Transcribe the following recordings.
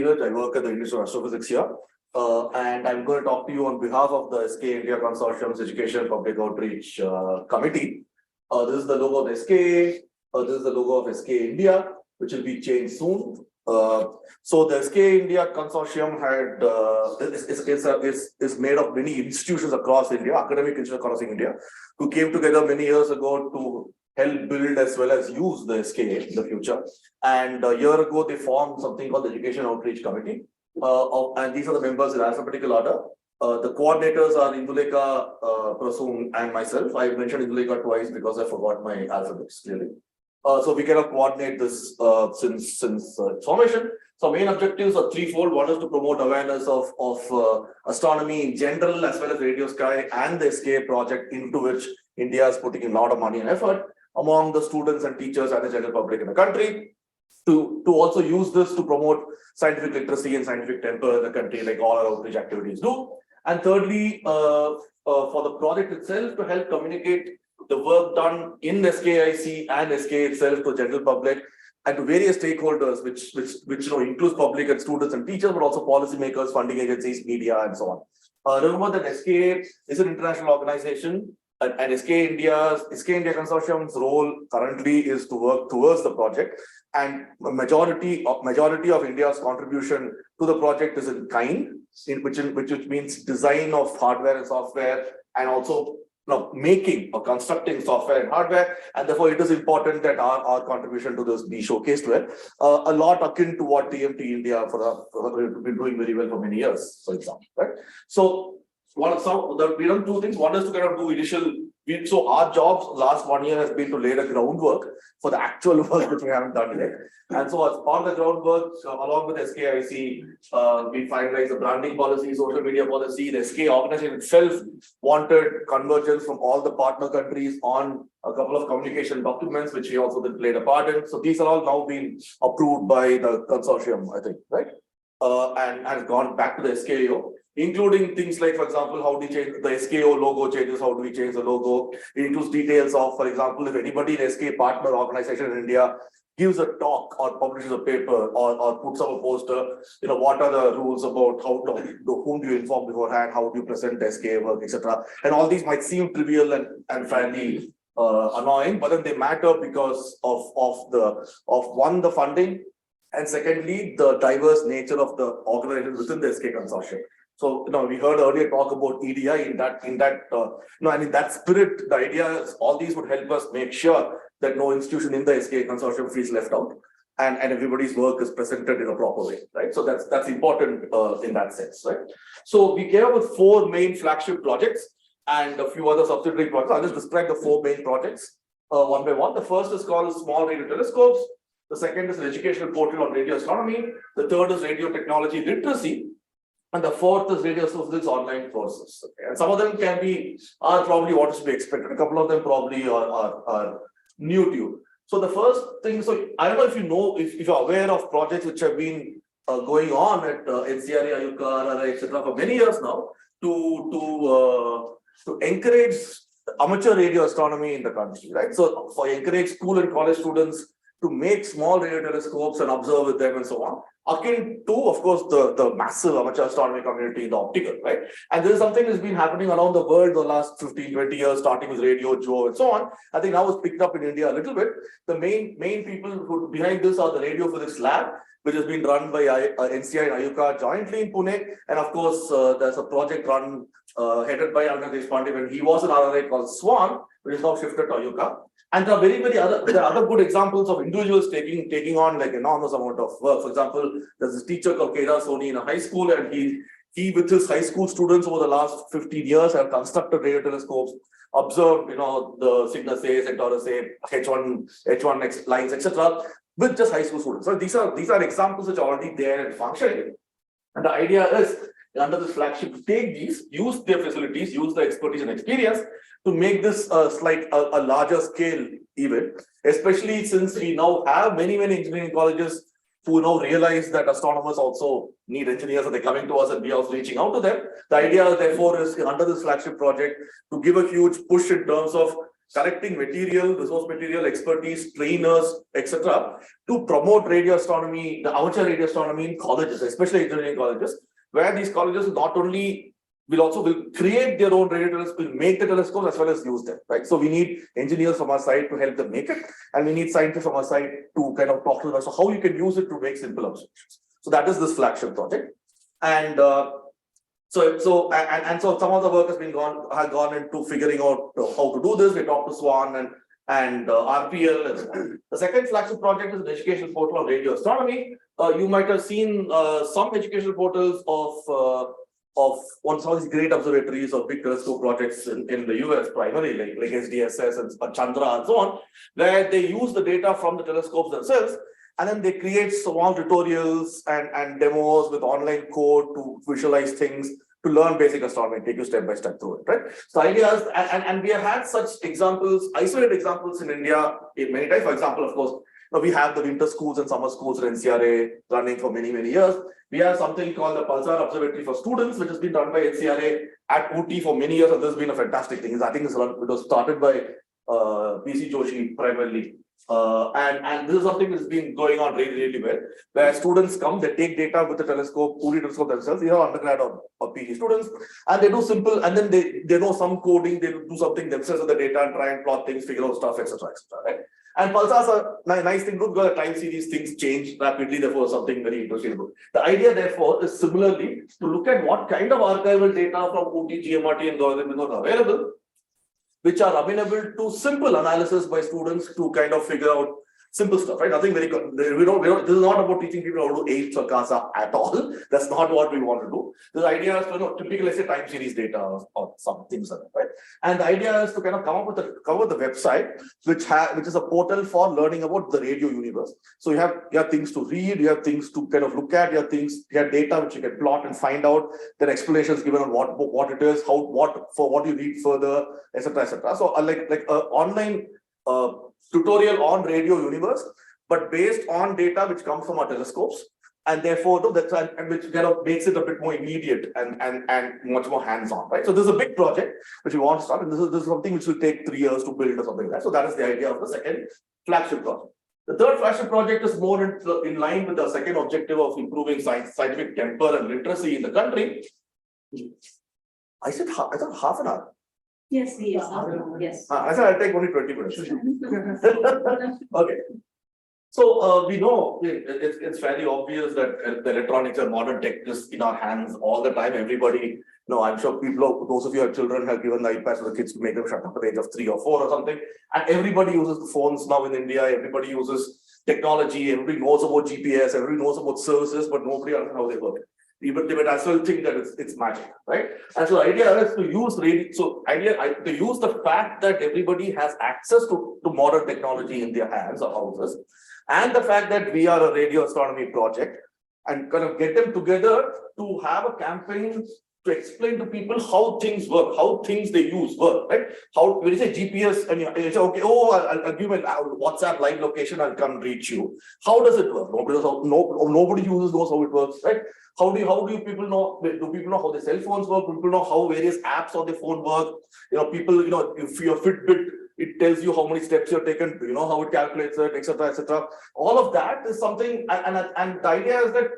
Niruj. I work at the Institute of Astrophysics here. And I'm going to talk to you on behalf of the SKA India Consortium's Education and Public Outreach Committee. This is the logo of SKA. This is the logo of SKA India, which will be changed soon. So the SKA India Consortium is made of many institutions across India, academic institutions across India, who came together many years ago to help build as well as use the SKA in the future. And a year ago, they formed something called the Education Outreach Committee. And these are the members in alphabetical order. The coordinators are Indulekha, Prasoon, and myself. I mentioned Indulekha twice because I forgot my alphabets clearly. So we cannot coordinate this since its formation. So main objectives are threefold. One is to promote awareness of astronomy in general, as well as radio sky and the SKA project, into which India is putting in a lot of money and effort among the students and teachers and the general public in the country. To also use this to promote scientific literacy and scientific temper in the country, like all our outreach activities do. And thirdly, for the project itself, to help communicate the work done in SKIC and SKA itself to general public and to various stakeholders, which includes public and students and teachers, but also policymakers, funding agencies, media, and so on. Remember that SKA is an international organization, and SKA India Consortium's role currently is to work towards the project. And majority of India's contribution to the project is in kind, which means design of hardware and software, and also making or constructing software and hardware. And therefore, it is important that our contribution to this be showcased well. A lot akin to what TMT India have been doing very well for many years, for example. Right? So we done two things. One is to kind of do initial. So our jobs last 1 year has been to lay the groundwork for the actual work which we haven't done yet. And so as part of the groundwork, along with SKIC, we finalized the branding policy, social media policy. The SKA organization itself wanted convergence from all the partner countries on a couple of communication documents, which we also then played a part in. So these are all now being approved by the consortium, I think, right? And has gone back to the SKAO. Including things like, for example, how do you change the SKO logo changes, how do we change the logo? It includes details of, for example, if anybody in SK partner organization in India gives a talk or publishes a paper or puts up a poster, what are the rules about whom do you inform beforehand, how do you present SK work, etc. And all these might seem trivial and fairly annoying, but then they matter because of one, the funding, and secondly, the diverse nature of the organization within the SK consortium. So, we heard earlier talk about EDI and in that spirit, the idea is all these would help us make sure that no institution in the SKA consortium feels left out and everybody's work is presented in a proper way, right? So that's important in that sense, right? So we came up with 4 main flagship projects and a few other subsidiary projects. I'll just describe the 4 main projects one by one. The first is called Small Radio Telescopes. The second is an educational portal on radio astronomy. The third is radio technology literacy. And the fourth is radio astrophysics online courses. Okay? And some of them are probably what is to be expected. A couple of them probably are new to you. So the first thing, so I don't know if you're aware of projects which have been going on at NCRA, UCAR, etc. for many years now to encourage amateur radio astronomy in the country, right? So for encourage school and college students to make small radio telescopes and observe with them and so on, akin to, of course, the massive amateur astronomy community in the optical, right? And this is something that's been happening around the world the last 15, 20 years, starting with Radio Joe and so on. I think now it's picked up in India a little bit. The main people who behind this are the Radio Physics Lab, which has been run by NCI and IUCAR jointly in Pune. And of course, there's a project run headed by Arvind Deshpande, and he was an RRA called SWAN, which is now shifted to IUCAR. And there are other good examples of individuals taking on like enormous amount of work. For example, there's this teacher called Keda Soni in a high school, and he with his high school students over the last 15 years have constructed radio telescopes, observed the Cygnus A, Centaurus A, H1 lines, etc. with just high school students. So these are examples which are already there and functioning. And the idea is, under this flagship, to take these, use their facilities, use the expertise and experience to make this a larger scale event, especially since we now have many engineering colleges who now realize that astronomers also need engineers and they're coming to us and we are also reaching out to them. The idea, therefore, is under this flagship project to give a huge push in terms of collecting material, resource material, expertise, trainers, etc., to promote radio astronomy, the amateur radio astronomy in colleges, especially engineering colleges, where these colleges not only will create their own radio telescopes, will make the telescopes as well as use them, right? So we need engineers from our side to help them make it, and we need scientists from our side to kind of talk to them. So how you can use it to make simple observations. So that is this flagship project, and so some of the work has gone into figuring out how to do this. We talked to Swan and RPL. The second flagship project is an educational portal on radio astronomy. You might have seen some educational portals of some of these great observatories or big telescope projects in the US primarily, like SDSS and Chandra and so on, where they use the data from the telescopes themselves, and then they create small tutorials and demos with online code to visualize things, to learn basic astronomy, take you step by step through it, right? So ideas, and we have had such examples, isolated examples in India many times. For example, of course, we have the winter schools and summer schools in NCRA running for many, many years. We have something called the Pulsar Observatory for Students, which has been run by NCRA at Ooty for many years, and this has been a fantastic thing. I think it was started by PC Joshi primarily. And this is something that's been going on really, really well, where students come, they take data with the telescope, Ooty telescope themselves, these are undergrad or PhD students, and they do simple, and then they know some coding, they do something themselves with the data and try and plot things, figure out stuff, etc., right? And pulsars are a nice thing to do because the time series things change rapidly, therefore something very interesting to do. The idea, therefore, is similarly to look at what kind of archival data from Ooty, GMRT, and Government are available, which are amenable to simple analysis by students to kind of figure out simple stuff, right? Nothing very, we don't, this is not about teaching people how to do eighths or CASA at all. That's not what we want to do. The idea is to, typically, let's say time series data or some things like that, right? And the idea is to kind of come up with the website, which is a portal for learning about the radio universe. So you have things to read, you have things to kind of look at, you have data which you can plot and find out, there are explanations given on what it is, what you read further, etc., etc. So like online tutorial on radio universe, but based on data which comes from our telescopes, and therefore which kind of makes it a bit more immediate and much more hands-on, right? So this is a big project which we want to start, and this is something which will take 3 years to build or something like that. So that is the idea of the second flagship project. The third flagship project is more in line with the second objective of improving scientific temper and literacy in the country. I thought half an hour. Yes, yes. I said I'll take only 20 minutes. Okay. So we know it's fairly obvious that the electronics and modern tech is in our hands all the time. Everybody, I'm sure those of you who have children have given the iPads to the kids to make them shut up at the age of 3 or 4 or something. And everybody uses the phones now in India. Everybody uses technology. Everybody knows about GPS. Everybody knows about services, but nobody understands how they work. Even they might as well think that it's magic, right? And so the idea is to use to use the fact that everybody has access to modern technology in their hands or houses, and the fact that we are a radio astronomy project, and kind of get them together to have a campaign to explain to people how things work, how things they use work, right? How when you say GPS and you say, okay, I'll give my WhatsApp live location, I'll come reach you. How does it work? Nobody knows how it works, right? How do people know? Do people know how their cell phones work? Do people know how various apps on their phone work? If your Fitbit, it tells you how many steps you're taken. Do you know how it calculates it, etc., etc. All of that is something, and the idea is that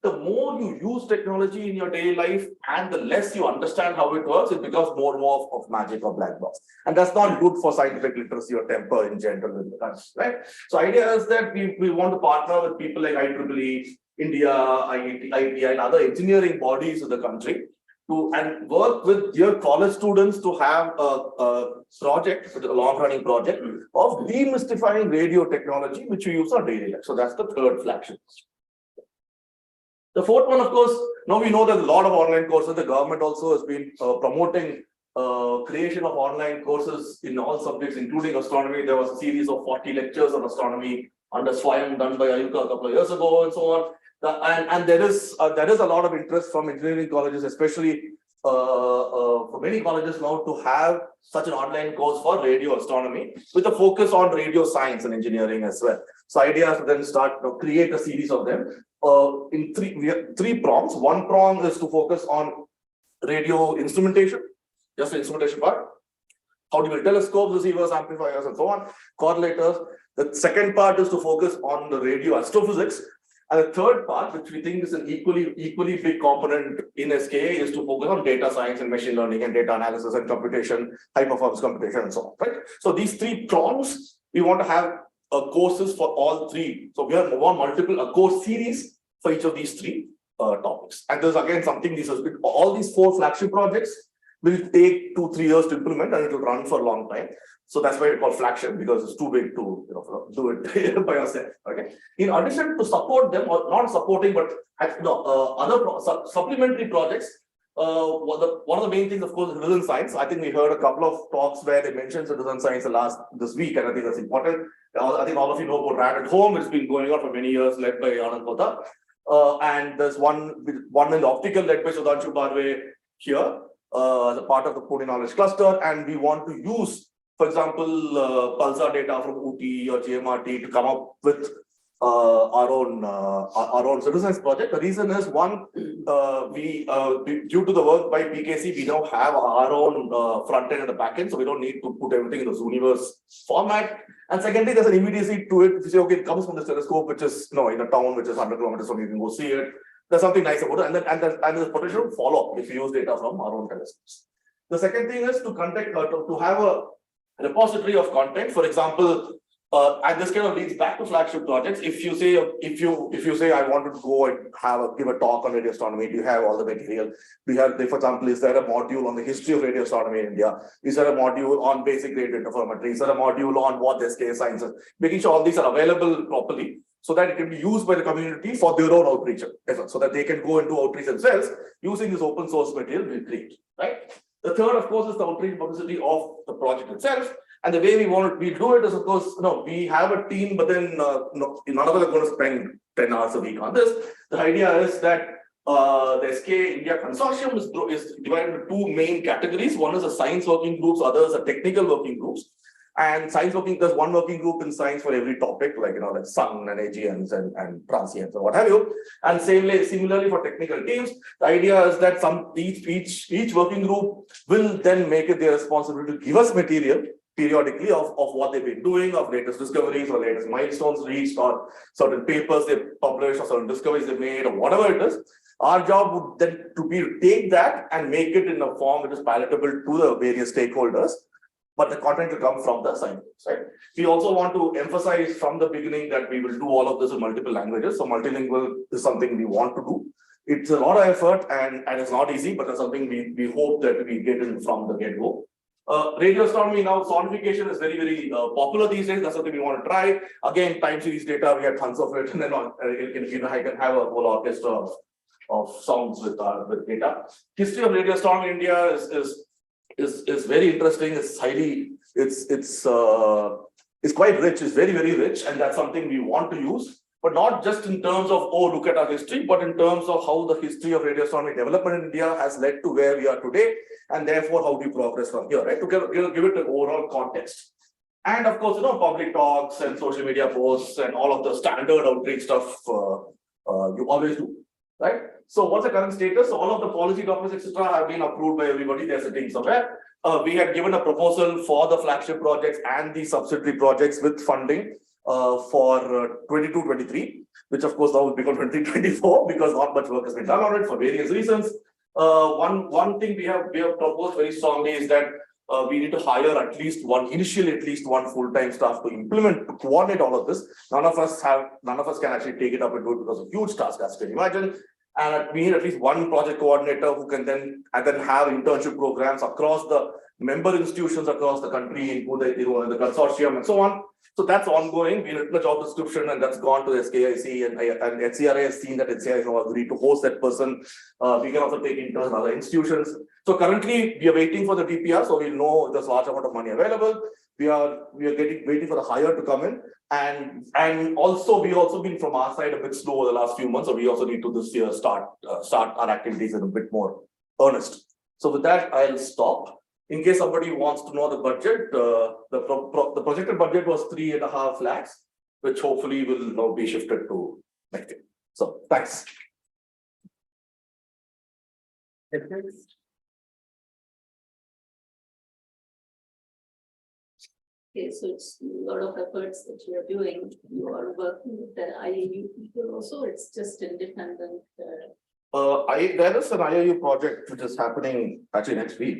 the more you use technology in your daily life and the less you understand how it works, it becomes more and more of magic or black box. And that's not good for scientific literacy or temper in general in the country, right? So idea is that we want to partner with people like IEEE, India, IIT, and other engineering bodies in the country and work with your college students to have a project, a long-running project of demystifying radio technology, which we use our daily life. So that's the third flagship. The fourth one, of course, now we know there's a lot of online courses. The government also has been promoting creation of online courses in all subjects, including astronomy. There was a series of 40 lectures on astronomy under Swayam done by Ayuka a couple of years ago and so on. And there is a lot of interest from engineering colleges, especially for many colleges now, to have such an online course for radio astronomy with a focus on radio science and engineering as well. So idea is to then start to create a series of them. We have 3 prongs. One prong is to focus on radio instrumentation, just the instrumentation part. how do you build telescopes, receivers, amplifiers, and so on, correlators. The second part is to focus on the radio astrophysics. And the third part, which we think is an equally big component in SKA, is to focus on data science and machine learning and data analysis and computation, high performance computation, and so on. Right. So these three prongs, we want to have courses for all three. So we have multiple course series for each of these three topics. And there's again something, all these 4 flagship projects will take 2-3 years to implement, and it will run for a long time. So that's why it's called flagship, because it's too big to do it by yourself. Okay. In addition to support them, or not supporting, but other supplementary projects. One of the main things, of course, is citizen science. I think we heard a couple of talks where they mentioned citizen science this week, and I think that's important. I think all of you know about RAD at Home. It's been going on for many years, led by Anand Kota. And there's one in the optical led by Sudhanshu Barve here, as a part of the Pune Knowledge Cluster. And we want to use, for example, pulsar data from UT or GMRT to come up with our own citizen science project. The reason is, one, due to the work by PKC, we now have our own front end and the back end, so we don't need to put everything in the Zooniverse format. And secondly, there's an immediacy to it. If you say, okay, it comes from this telescope, which is in a town which is 100 kilometers from you, can go see it. There's something nice about it, and there's potential follow-up if you use data from our own telescopes. The second thing is to have a repository of content. For example, and this kind of leads back to flagship projects. If you say I wanted to go and give a talk on radio astronomy, do you have all the material? Do you have, for example, is there a module on the history of radio astronomy in India? Is there a module on basic radio interferometry? Is there a module on what the SKA science is? Making sure all these are available properly, so that it can be used by the community for their own outreach, so that they can go and do outreach themselves using this open source material we create. Right. The third, of course, is the outreach publicity of the project itself. And the way we do it is, of course, we have a team, but then none of us are going to spend 10 hours a week on this. The idea is that the SKA India Consortium is divided into 2 main categories. One is the science working groups, others are technical working groups. And there's one working group in science for every topic, like sun and AGNs and transients or what have you. And similarly for technical teams, the idea is that each working group will then make it their responsibility to give us material periodically of what they've been doing, of latest discoveries or latest milestones reached, or certain papers they published, or certain discoveries they made, or whatever it is. Our job would then be to take that and make it in a form which is palatable to the various stakeholders, but the content will come from the scientists, right? We also want to emphasize from the beginning that we will do all of this in multiple languages. So multilingual is something we want to do. It's a lot of effort and it's not easy, but it's something we hope that we get in from the get-go. Radio astronomy now, sonification is very, very popular these days. That's something we want to try. Again, time series data, we have tons of it, and then I can have a whole orchestra of sounds with data. History of radio astronomy in India is very interesting. It's quite rich. It's very, very rich, and that's something we want to use. But not just in terms of, look at our history, but in terms of how the history of radio astronomy development in India has led to where we are today, and therefore how do we progress from here, right? To give it an overall context. And of course, public talks and social media posts and all of the standard outreach stuff you always do, right? So what's the current status? So all of the policy documents, etc., have been approved by everybody. They're sitting somewhere. We had given a proposal for the flagship projects and the subsidiary projects with funding for 22-23, which of course now will become 2024 because not much work has been done on it for various reasons. One thing we have proposed very strongly is that we need to hire initially at least one full-time staff to coordinate all of this. None of us can actually take it up and do it because of huge tasks, as you can imagine. And we need at least one project coordinator who can then have internship programs across the member institutions across the country, including the consortium and so on. So that's ongoing. We written a job description and that's gone to the SKIC, and HCRA has seen that HCRA has now agreed to host that person. We can also take interns in other institutions. So currently we are waiting for the DPR, so we know there's a large amount of money available. We are waiting for the hire to come in, and also we also been from our side a bit slow over the last few months, so we also need to this year start our activities in a bit more earnest. So with that, I'll stop. In case somebody wants to know the budget, the projected budget was 3.5 lakhs, which hopefully will now be shifted to next year. So thanks. Okay, so it's a lot of efforts that you are doing. You are working with the IAU people also. It's just independent. There is an IIU project which is happening actually next week.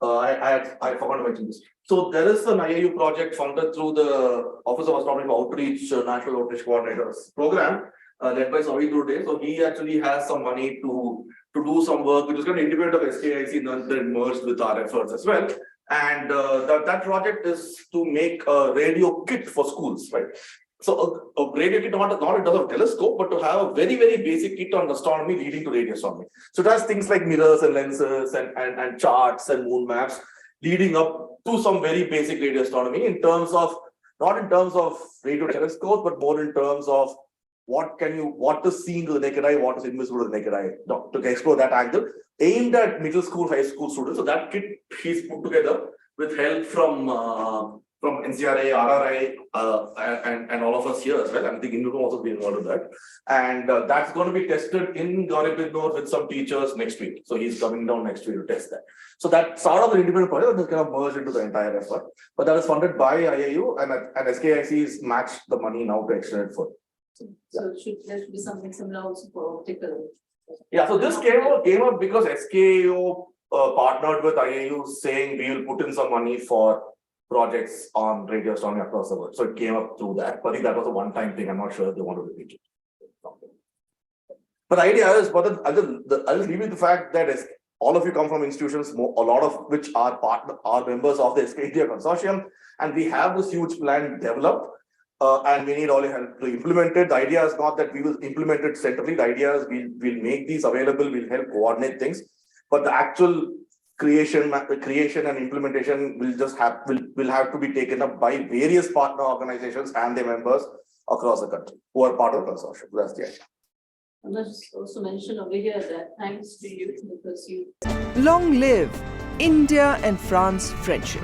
I forgot to mention this. So there is an IIU project funded through the Office of Astronomy Outreach, National Outreach Coordinators program, led by Savi Durde. So he actually has some money to do some work, which is going to independent of SKIC and then merged with our efforts as well. And that project is to make a radio kit for schools, right? So a radio kit, not in terms of telescope, but to have a very, very basic kit on astronomy leading to radio astronomy. So it has things like mirrors and lenses and charts and moon maps leading up to some very basic radio astronomy in terms of, not in terms of radio telescopes, but more in terms of what is seen to the naked eye, what is invisible to the naked eye, to explore that angle, aimed at middle school, high school students. So that kit he's put together with help from NCRA, RRI, and all of us here as well. I think Niruj will also be involved in that. And that's going to be tested in Gauribidnor with some teachers next week. So he's coming down next week to test that. So that sort of an independent project that is kind of merged into the entire effort. But that is funded by IIU and SKIC has matched the money now to extend it further. So there should be something similar also for optical. Yeah, so this came up because SKAO partnered with IIU saying we will put in some money for projects on radio astronomy across the world. So it came up through that. But I think that was a one-time thing. I'm not sure if they want to repeat it. But the idea is, I'll just leave you the fact that all of you come from institutions, a lot of which are members of the SKA Consortium, and we have this huge plan developed. And we need all your help to implement it. The idea is not that we will implement it centrally. The idea is we'll make these available, we'll help coordinate things. But the actual creation and implementation will have to be taken up by various partner organizations and their members across the country who are part of the consortium. That's the idea. I must also mention over here that thanks to you because you. Long live India and France friendship.